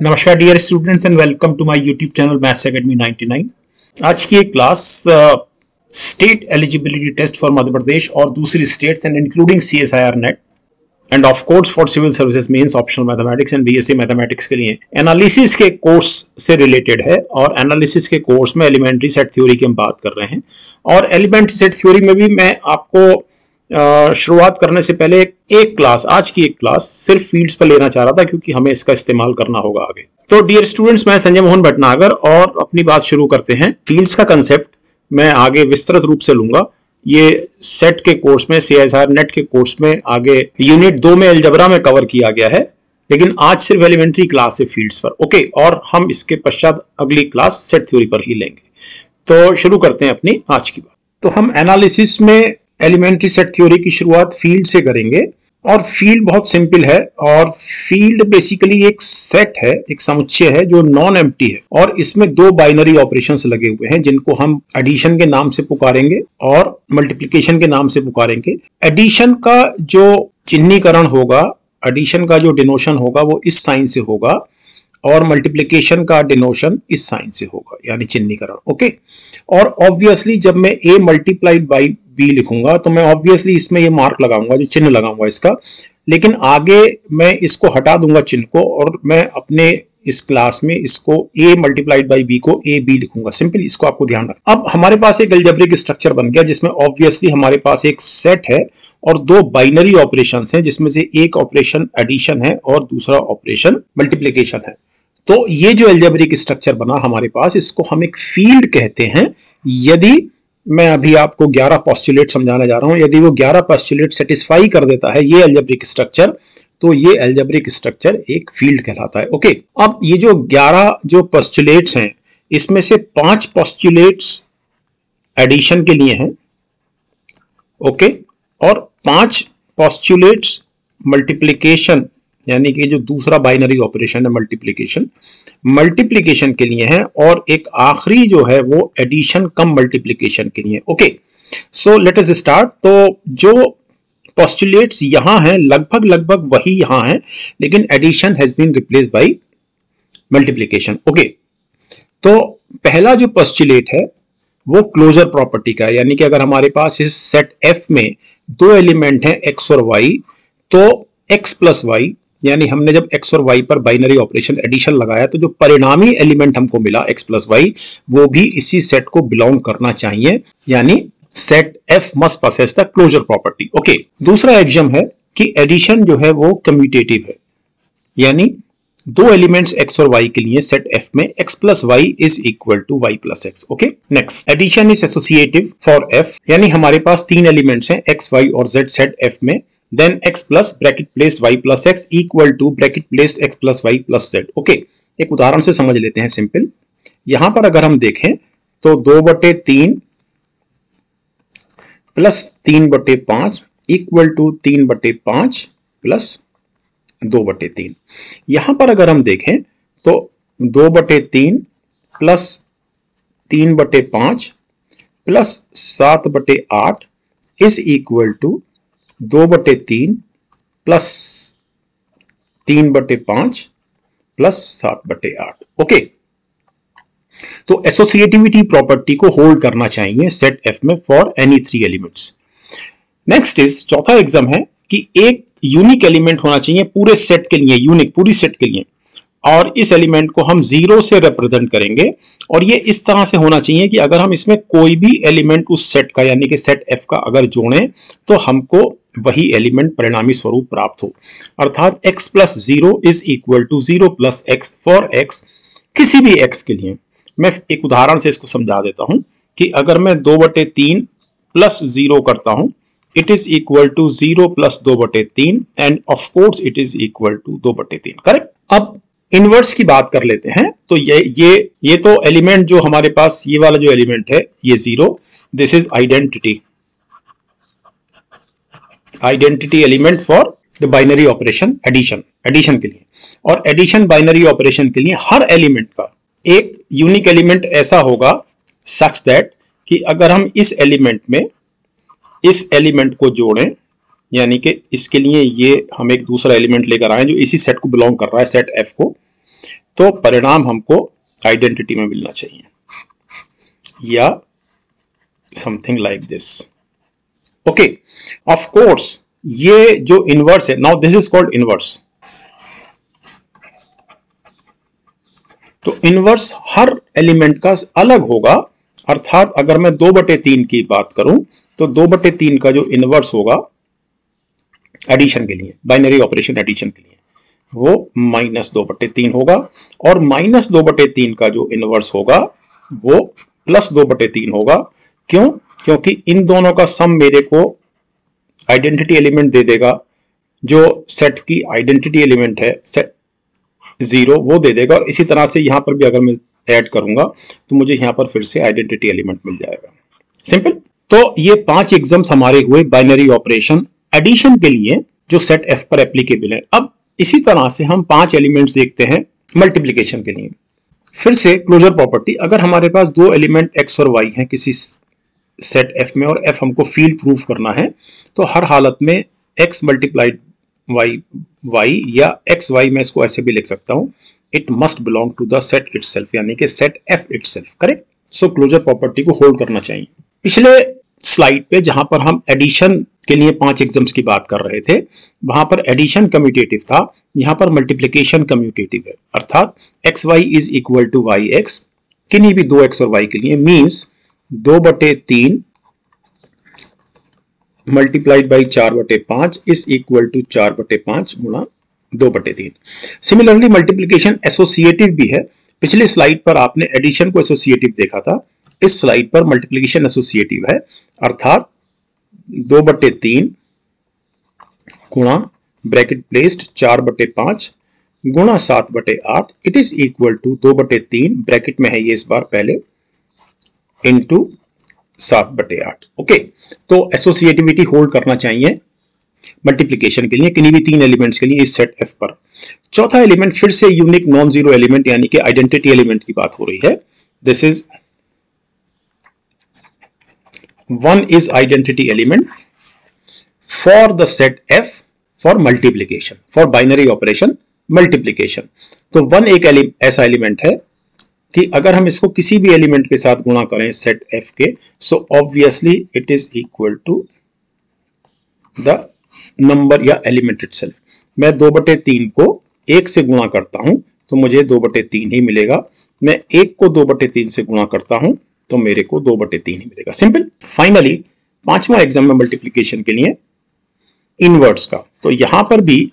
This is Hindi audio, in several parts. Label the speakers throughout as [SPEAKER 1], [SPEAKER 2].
[SPEAKER 1] नमस्कार dear students and welcome to my YouTube channel maths academy 99। आज की एक class state eligibility test for Madhya Pradesh और दूसरी states and including CSIR NET and of course for civil services mains optional mathematics and BSc mathematics के लिए एनालिसिस के कोर्स से रिलेटेड है। और एनालिसिस के कोर्स में एलिमेंट्री सेट थ्योरी की हम बात कर रहे हैं और एलिमेंट्री सेट थ्योरी में भी मैं आपको शुरुआत करने से पहले एक क्लास, आज की एक क्लास सिर्फ फील्ड्स पर लेना चाह रहा था क्योंकि हमें इसका इस्तेमाल करना होगा आगे। तो डियर स्टूडेंट्स, मैं संजय मोहन भटनागर और अपनी बात शुरू करते हैं। फील्ड्स का कंसेप्ट मैं आगे विस्तृत रूप से लूंगा। ये सेट के कोर्स में, CSIR नेट के कोर्स में आगे यूनिट 2 में अलजेब्रा में कवर किया गया है, लेकिन आज सिर्फ एलिमेंट्री क्लास है फील्ड्स पर। ओके, और हम इसके पश्चात अगली क्लास सेट थ्योरी पर ही लेंगे। तो शुरू करते हैं अपनी आज की बात। तो हम एनालिसिस में एलिमेंट्री सेट थ्योरी की शुरुआत फील्ड से करेंगे और फील्ड बहुत सिंपल है। और फील्ड बेसिकली एक सेट है, एक समुच्चय है जो नॉन एम्प्टी है और इसमें दो बाइनरी ऑपरेशंस लगे हुए हैं जिनको हम एडिशन के नाम से पुकारेंगे और मल्टीप्लिकेशन के नाम से पुकारेंगे। एडिशन का जो चिन्हीकरण होगा, एडिशन का जो डिनोशन होगा वो इस साइन से होगा और मल्टीप्लिकेशन का डिनोशन इस साइन से होगा, यानी चिन्हीकरण। ओके, और ऑब्वियसली जब मैं a मल्टीप्लाइड बाई b लिखूंगा तो मैं ऑब्वियसली इसमें ये मार्क लगाऊंगा, जो चिन्ह लगाऊंगा इसका, लेकिन आगे मैं इसको हटा दूंगा चिन्ह को और मैं अपने इस क्लास में इसको a मल्टीप्लाइड बाई b को a b लिखूंगा। सिंपल, इसको आपको ध्यान रखना। अब हमारे पास एक अलजेब्रिक स्ट्रक्चर बन गया जिसमें ऑब्वियसली हमारे पास एक सेट है और दो बाइनरी ऑपरेशंस हैं जिसमें से एक ऑपरेशन एडिशन है और दूसरा ऑपरेशन मल्टीप्लिकेशन है। तो ये जो अलजेब्रिक स्ट्रक्चर बना हमारे पास, इसको हम एक फील्ड कहते हैं। यदि मैं अभी आपको 11 पोस्टुलेट समझाने जा रहा हूं, यदि वो 11 पोस्टुलेट सेटिस्फाई कर देता है ये अलजेब्रिक स्ट्रक्चर, तो ये अलजेब्रिक स्ट्रक्चर एक फील्ड कहलाता है। ओके, अब ये जो 11 जो पोस्टुलेट्स हैं, इसमें से 5 पोस्टुलेट्स एडिशन के लिए हैं, ओके, और 5 पोस्टुलेट्स मल्टीप्लिकेशन, यानी कि जो दूसरा बाइनरी ऑपरेशन है मल्टीप्लिकेशन के लिए है, और एक आखिरी जो है वो एडिशन कम मल्टीप्लिकेशन के लिए। Okay, so let us start. तो जो पोस्टुलेट्स यहां हैं लगभग वही यहां हैं, लेकिन addition has been replaced by multiplication. Okay, तो पहला जो पोस्टुलेट है वो क्लोजर प्रॉपर्टी का है, यानी कि अगर हमारे पास इस सेट F में दो एलिमेंट हैं x और y, तो x प्लस वाई, यानी हमने जब x और y पर बाइनरी ऑपरेशन एडिशन लगाया तो जो परिणामी एलिमेंट हमको मिला x प्लस वाई, वो भी इसी सेट को बिलोंग करना चाहिए, यानी set F must possess the closure property. Okay, दूसरा एक्सियम है कि एडिशन जो है वो कम्यूटेटिव है, यानी दो एलिमेंट्स x और y के लिए सेट F में x plus y is equal to y plus x. Okay, next, addition is associative for F, यानी हमारे पास तीन एलिमेंट्स हैं x, y और z सेट F में, then x plus bracket placed y plus x equal to bracket placed x plus y plus z। Okay, एक उदाहरण से समझ लेते हैं सिंपल। यहां पर अगर हम देखें तो 2/3 प्लस 3/5 इक्वल टू 3/5 प्लस 2/3। यहां पर अगर हम देखें तो 2/3 plus 3/5 plus 7/8 is equal to 2/3 plus 3/5 plus 7/8। Okay, तो एसोसिएटिविटी प्रॉपर्टी को होल्ड करना चाहिए सेट F में for any 3 elements. Next is, चौथा एग्जाम है कि एक यूनिक एलिमेंट होना चाहिए पूरे सेट के लिए, यूनिक पूरी सेट के लिए, और इस एलिमेंट को हम 0 से रिप्रेजेंट करेंगे। और ये इस तरह से होना चाहिए कि अगर हम इसमें कोई भी एलिमेंट उस सेट का, यानी कि सेट F का अगर जोड़ें तो हमको वही एलिमेंट परिणामी स्वरूप प्राप्त हो। अर्थात x plus 0 is equal to 0 plus x for x, किसी भी x के लिए। मैं एक उदाहरण से इसको समझा देता हूं कि अगर मैं 2/3 प्लस 0 करता हूं, it is equal to 0 plus 2/3 and of course it is equal to 2/3। Correct. अब इनवर्स की बात कर लेते हैं। तो ये तो एलिमेंट जो हमारे पास, ये वाला जो एलिमेंट है ये 0, this is identity element for the binary operation addition के लिए। और एडिशन बाइनरी ऑपरेशन के लिए हर एलिमेंट का एक यूनिक एलिमेंट ऐसा होगा सच दैट कि अगर हम इस एलिमेंट में इस एलिमेंट को जोड़ें, यानी कि इसके लिए ये हम एक दूसरा एलिमेंट लेकर आए जो इसी सेट को बिलोंग कर रहा है, सेट F को, तो परिणाम हमको आइडेंटिटी में मिलना चाहिए, या something like this. Okay, of course ये जो इनवर्स है, now this is called inverse. तो इनवर्स हर एलिमेंट का अलग होगा, अर्थात अगर मैं 2/3 की बात करूं तो 2/3 का जो इनवर्स होगा एडिशन के लिए, बाइनरी ऑपरेशन एडिशन के लिए, वो -2/3 होगा, और -2/3 का जो इनवर्स होगा वो +2/3 होगा। क्यों? क्योंकि इन दोनों का सम मेरे को आइडेंटिटी एलिमेंट दे देगा, जो सेट की आइडेंटिटी एलिमेंट है सेट 0 वो दे देगा, और इसी तरह से यहां पर भी अगर मैं ऐड करूंगा तो मुझे यहां पर फिर से आइडेंटिटी एलिमेंट मिल जाएगा। सिंपल। तो ये 5 एग्जाम्स हमारे हुए बाइनरी ऑपरेशन एडिशन के लिए जो सेट F पर एप्लीकेबल है। अब इसी तरह से हम 5 एलिमेंट्स देखते हैं मल्टीप्लिकेशन के लिए। फिर से क्लोजर प्रॉपर्टी, अगर हमारे पास 2 एलिमेंट x और y हैं किसी सेट F में, और F हमको फील्ड प्रूफ करना है, तो हर हालत में x मल्टीप्लाइड y या एक्स वाई, मैं इसको ऐसे भी लिख सकता हूं, it must belong to the set itself, यानी कि set F itself. Correct. So closure property को होल्ड करना चाहिए। पिछले स्लाइड पे जहां पर हम एडिशन के लिए 5 एग्जाम्स की बात कर रहे थे, वहां पर एडिशन कम्यूटेटिव था, यहां पर मल्टीप्लिकेशन कम्यूटेटिव है, अर्थात x y is equal to y x किन्हीं भी 2x और y के लिए, means 2/3 multiplied by 4/5 is equal to 4/5 गुणा 2/3। सिमिलरली मल्टीप्लिकेशन एसोसिएटिव भी है। पिछली स्लाइड पर आपने एडिशन को एसोसिएटिव देखा था, इस स्लाइड पर मल्टीप्लिकेशन एसोसिएटिव है, अर्थात 2/3 गुणा ब्रैकेट प्लेस्ड 4/5 गुणा 7/8 it is equal to 2/3 bracket में है ये इस बार पहले इंटू 7/8। ओके, तो एसोसिएटिविटी होल्ड करना चाहिए मल्टीप्लिकेशन के लिए किन्हीं भी 3 एलिमेंट्स के लिए इस सेट F पर। चौथा एलिमेंट फिर से यूनिक नॉन जीरो एलिमेंट यानी कि आइडेंटिटी एलिमेंट की बात हो रही है। This is 1 is identity element for the set F for multiplication, for binary operation multiplication। तो 1 एक ऐसा एलिमेंट है कि अगर हम इसको किसी भी एलिमेंट के साथ गुणा करें सेट F के, so obviously it is equal to the number या एलिमेंट इटसेल्फ। मैं 2/3 को 1 से गुणा करता हूं तो मुझे 2/3 ही मिलेगा, मैं 1 को 2/3 से गुणा करता हूं तो मेरे को 2/3 ही मिलेगा। सिंपल। फाइनली 5वां एग्जाम में मल्टीप्लिकेशन के लिए इनवर्स का, तो यहां पर भी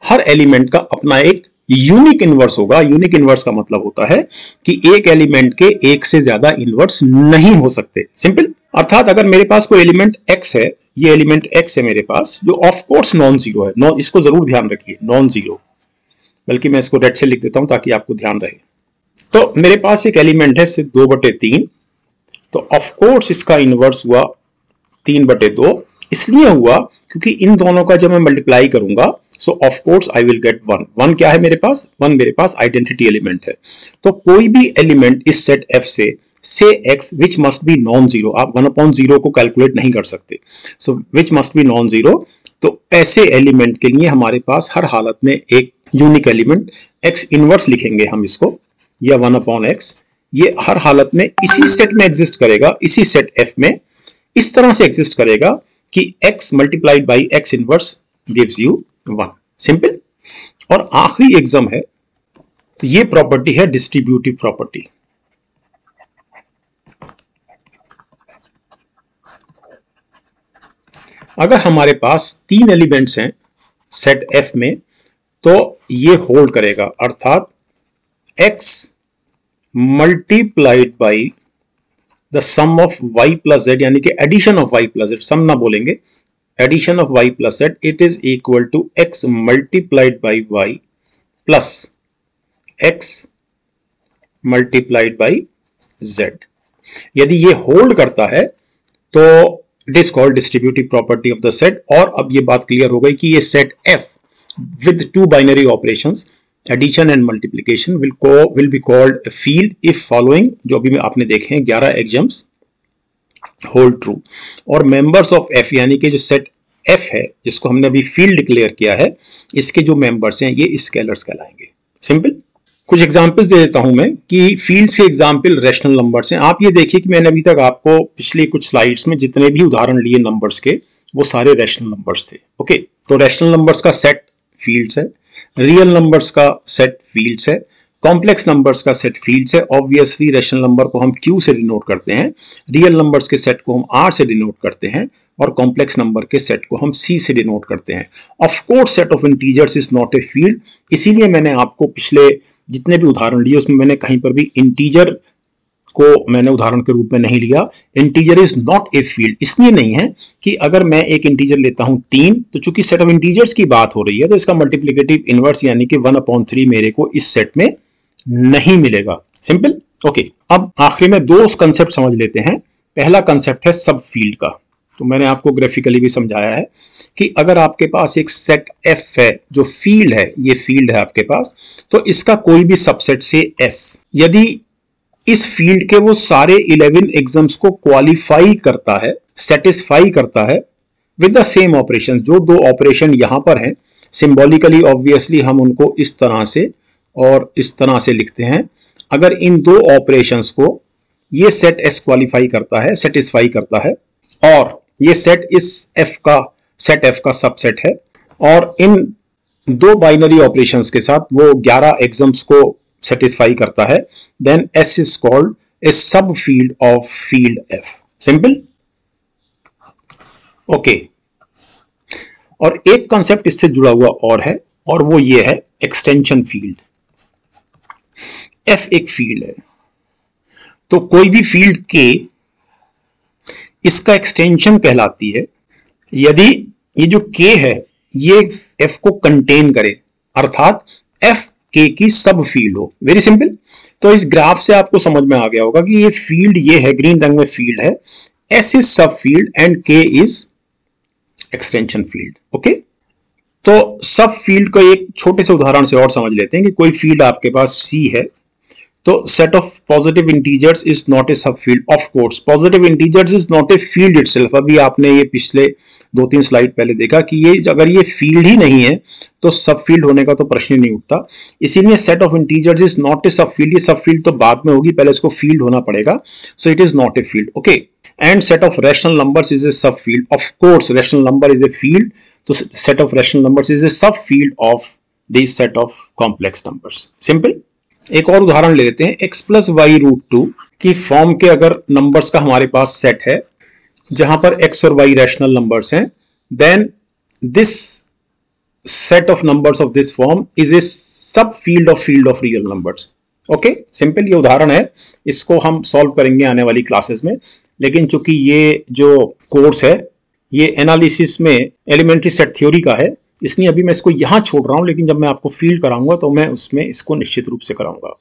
[SPEAKER 1] हर एलिमेंट का अपना एक यूनिक इनवर्स होगा। यूनिक इनवर्स का मतलब होता है कि एक एलिमेंट के एक से ज्यादा इनवर्स नहीं हो सकते। सिंपल। अर्थात अगर मेरे पास कोई एलिमेंट x है, ये एलिमेंट x है मेरे पास, जो ऑफ कोर्स नॉन जीरो है, नॉन, इसको जरूर ध्यान रखिए, नॉन जीरो, बल्कि मैं इसको रेड से लिख देता हूं ताकि आपको ध्यान रहे। तो मेरे पास एक एलिमेंट है सिर्फ 2/3, तो ऑफ कोर्स इसका इनवर्स हुआ 3/2, इसलिए हुआ क्योंकि इन दोनों का जब मैं मल्टीप्लाई करूंगा सो of course I will get 1। 1 क्या है मेरे पास? 1 मेरे पास आइडेंटिटी एलिमेंट है। तो कोई भी एलिमेंट इस सेट F से x which must be non zero, आप 1/0 को कैलकुलेट नहीं कर सकते, so which must be non zero. तो ऐसे एलिमेंट के लिए हमारे पास हर हालत में एक यूनिक एलिमेंट x इनवर्स लिखेंगे हम इसको, या 1/x, ये हर हालत में इसी सेट में एग्जिस्ट करेगा, इसी सेट F में इस तरह से एग्जिस्ट करेगा कि x multiplied by x inverse gives you 1। Simple. और आखिरी एग्जाम है, तो ये प्रॉपर्टी है डिस्ट्रीब्यूटिव प्रॉपर्टी। अगर हमारे पास 3 एलिमेंट्स हैं सेट F में, तो ये होल्ड करेगा, अर्थात x multiplied by the sum of y plus z, यानी कि addition of y plus z, sum ना बोलेंगे, addition of y plus z, it is equal to x multiplied by y plus x multiplied by z। यदि ये होल्ड करता है तो it is called distributive property of the set. और अब ये बात क्लियर हो गई कि ये set F with 2 binary operations addition and multiplication will be called a field if following, जो अभी में आपने देखे हैं 11 एग्जाम्स hold true। और members of F यानी कि जो सेट एफ है जिसको हमने अभी फील्ड डिक्लेयर किया है, इसके जो मेंबर्स हैं ये स्केलर्स कहलाएंगे। सिंपल। कुछ एग्जांपल्स दे देता हूं मैं कि फील्ड से एग्जांपल रैशनल नंबर्स हैं। आप ये देखिए कि मैंने अभी तक आपको पिछले कुछ स्लाइड्स में जितने भी उदाहरण लिए नंबर्स के वो सारे रैशनल नंबर्स थे। ओके, तो रैशनल नंबर्स का सेट फील्ड्स है, रियल नंबर्स का सेट फील्ड्स है, कॉम्प्लेक्स नंबर्स का सेट फील्ड्स है। ऑब्वियसली रैशनल नंबर को हम Q से डिनोट करते हैं, रियल नंबर्स के सेट को हम R से डिनोट करते हैं और कॉम्प्लेक्स नंबर के सेट को हम C से डिनोट करते हैं। Of course set of integers is not a field, इसीलिए मैंने आपको पिछले जितने भी उदाहरण लिए उसमें मैंने कहीं पर भी इंटीजर को मैंने उदाहरण के रूप में नहीं लिया। Integer is not a field इसलिए नहीं है कि अगर मैं एक इंटीजर लेता हूं 3, तो चूंकि सेट ऑफ इंटीजर्स की बात हो रही है तो इसका मल्टीप्लिकेटिव इनवर्स यानी कि 1/3 मेरे को इस सेट में नहीं मिलेगा। सिंपल। ओके, अब आखिरी में दो कंसेप्ट समझ लेते हैं। पहला कंसेप्ट है सब फील्ड का, तो मैंने आपको ग्राफिकली भी समझाया है कि अगर आपके पास एक सेट F है जो फील्ड है, ये फील्ड है आपके पास, तो इसका कोई भी सबसेट से S यदि इस फील्ड के वो सारे 11 एग्जाम्स को क्वालिफाई करता है, सेटिस्फाई करता है विद द सेम ऑपरेशन, जो दो ऑपरेशन यहां पर हैं, सिंबॉलिकली ऑब्वियसली हम उनको इस तरह से और इस तरह से लिखते हैं। अगर इन दो ऑपरेशंस को ये सेट S क्वालिफाई करता है, सेटिस्फाई करता है, और ये सेट इस सेट F का सबसेट है, और इन दो बाइनरी ऑपरेशंस के साथ वो 11 एग्जाम्स को सेटिस्फाई करता है, then S is called a सब field of field F। Simple. Okay, और एक कॉन्सेप्ट इससे जुड़ा हुआ और है, और वो ये है एक्सटेंशन फील्ड। F एक फील्ड है, तो कोई भी फील्ड K इसका एक्सटेंशन कहलाती है यदि ये जो K है ये F को कंटेन करे, अर्थात F K की सब फील्ड हो। Very simple. तो इस ग्राफ से आपको समझ में आ गया होगा कि ये फील्ड ये है, ग्रीन रंग में फील्ड है, S इज सब field and K is extension field. Okay, तो सब फील्ड को एक छोटे से उदाहरण से और समझ लेते हैं कि कोई फील्ड आपके पास C है, तो set of positive integers is not a सब field. Of course positive integers is not a field itself. अभी आपने ये पिछले 2-3 स्लाइड पहले देखा कि ये अगर ये फील्ड ही नहीं है तो सब फील्ड होने का तो प्रश्न ही नहीं उठता। इसीलिए set of integers is not a सब फील्ड। ये सब फील्ड तो बाद में होगी, पहले इसको फील्ड होना पड़ेगा, so it is not a field. Okay, and set of rational numbers is a सब field. Of course rational number is a field, तो set of rational numbers is a सब field of this set of complex numbers. Simple. एक और उदाहरण ले लेते हैं, x + y√2 की फॉर्म के अगर नंबर्स का हमारे पास सेट है जहां पर x और y रैशनल नंबर्स हैं, then this set of numbers of this form is a सब field of real numbers. Okay, simple. ये उदाहरण है, इसको हम सॉल्व करेंगे आने वाली क्लासेस में, लेकिन चूंकि ये जो कोर्स है ये एनालिसिस में एलिमेंट्री सेट थ्योरी का है, इसलिए अभी मैं इसको यहां छोड़ रहा हूं, लेकिन जब मैं आपको फील्ड कराऊंगा तो मैं उसमें इसको निश्चित रूप से कराऊंगा।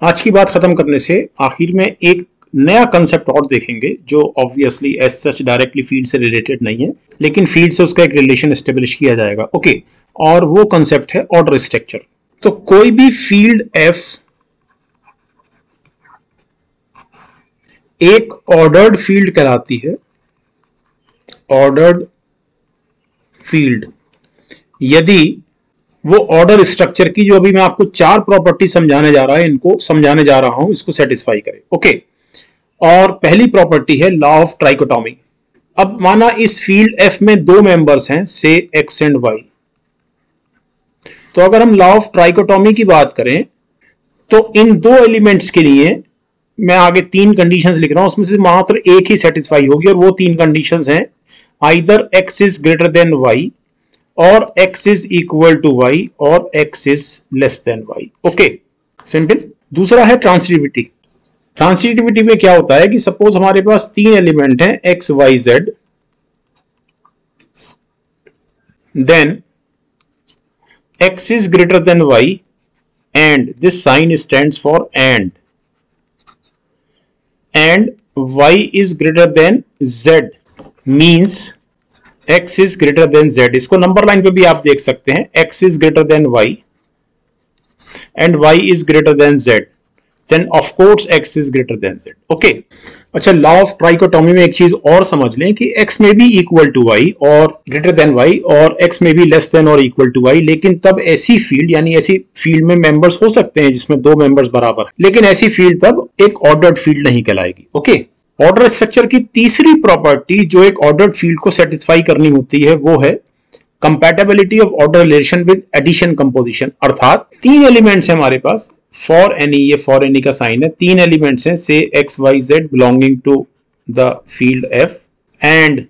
[SPEAKER 1] आज की बात खत्म करने से आखिर में एक नया कंसेप्ट और देखेंगे जो obviously as such directly field से रिलेटेड नहीं है, लेकिन फील्ड से उसका एक रिलेशन एस्टेब्लिश किया जाएगा। ओके, और वो कंसेप्ट है ऑर्डर स्ट्रक्चर। तो कोई भी फील्ड F एक ऑर्डर्ड फील्ड कहलाती है, ऑर्डर्ड फील्ड, यदि वो ऑर्डर स्ट्रक्चर की जो अभी मैं आपको 4 प्रॉपर्टी समझाने जा रहा हूं इसको सेटिस्फाई करे। ओके, और पहली प्रॉपर्टी है लॉ ऑफ ट्राइकोटॉमी। अब माना इस फील्ड F में 2 मेंबर्स हैं, से X एंड Y, तो अगर हम लॉ ऑफ ट्राइकोटॉमी की बात करें तो इन 2 एलिमेंट्स के लिए मैं आगे 3 कंडीशंस लिख रहा हूं, उसमें से मात्र एक ही सेटिस्फाई होगी, और वो 3 कंडीशंस हैं either X is greater then Y, और x is equal to y, और x is less than y। Okay, simple. दूसरा है ट्रांसिटिविटी। ट्रांसिटिविटी में क्या होता है कि सपोज हमारे पास 3 एलिमेंट हैं x y z, then x is greater than y and this sign stands for and y is greater than z means x is greater than z। इसको नंबर लाइन पे भी आप देख सकते हैं, x is greater than y and y is greater than z, then of course x is greater than z. Okay अच्छा, लॉ ऑफ ट्राइकोटोमी में एक चीज और समझ लें कि x में भी इक्वल टू y और ग्रेटर देन y और x में भी लेस देन और इक्वल टू y, लेकिन तब ऐसी फील्ड यानी ऐसी फील्ड में मेंबर्स हो सकते हैं जिसमें दो मेंबर्स बराबर है, लेकिन ऐसी फील्ड तब एक ऑर्डर्ड फील्ड नहीं कहलाएगी. ओके ऑर्डर स्ट्रक्चर की तीसरी प्रॉपर्टी जो एक ऑर्डर्ड फील्ड को सेटिस्फाई करनी होती है वो है compatibility of order relation with addition composition. अर्थात तीन एलिमेंट्स हैं हमारे पास फॉर एनी, ये फॉर एनी का साइन है, तीन एलिमेंट्स हैं से x y z belonging to the field F and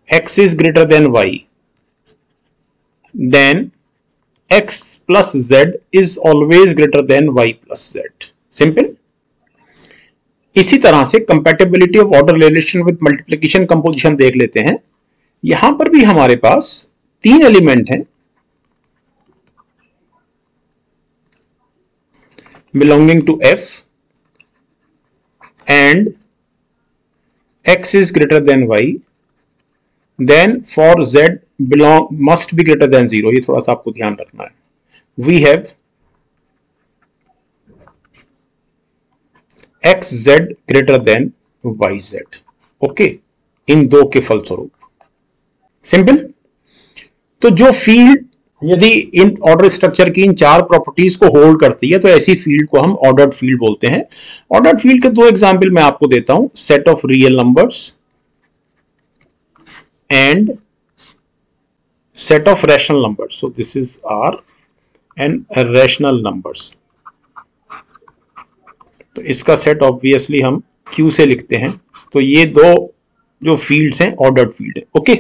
[SPEAKER 1] x is greater than y, then x plus z is always greater than y plus z. Simple. इसी तरह से compatibility of order relation with multiplication composition देख लेते हैं. यहां पर भी हमारे पास तीन एलिमेंट हैं belonging to F and x is greater than y, then for z must be greater than 0. ये थोड़ा सा आपको ध्यान रखना है. We have x z greater than y z. Okay इन दो के फलस्वरूप. सिंपल. तो जो फील्ड यदि इन ऑर्डर स्ट्रक्चर की इन चार प्रॉपर्टीज को होल्ड करती है तो ऐसी फील्ड को हम ऑर्डर्ड फील्ड बोलते हैं. ऑर्डर्ड फील्ड के दो एग्जांपल मैं आपको देता हूं, set of real numbers and set of rational numbers. So this is R and rational numbers. तो इसका सेट ऑब्वियसली हम Q से लिखते हैं. तो ये दो जो फील्ड्स हैं ऑर्डर्ड फील्ड है. ओके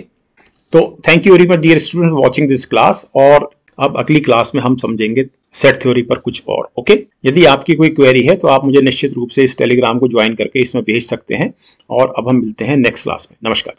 [SPEAKER 1] तो thank you very much dear student watching this class. और अब अगली क्लास में हम समझेंगे सेट थ्योरी पर कुछ और. ओके यदि आपकी कोई क्वेरी है तो आप मुझे निश्चित रूप से इस टेलीग्राम को ज्वाइन करके इसमें भेज सकते हैं. और अब हम मिलते हैं नेक्स्ट क्लास में. नमस्कार.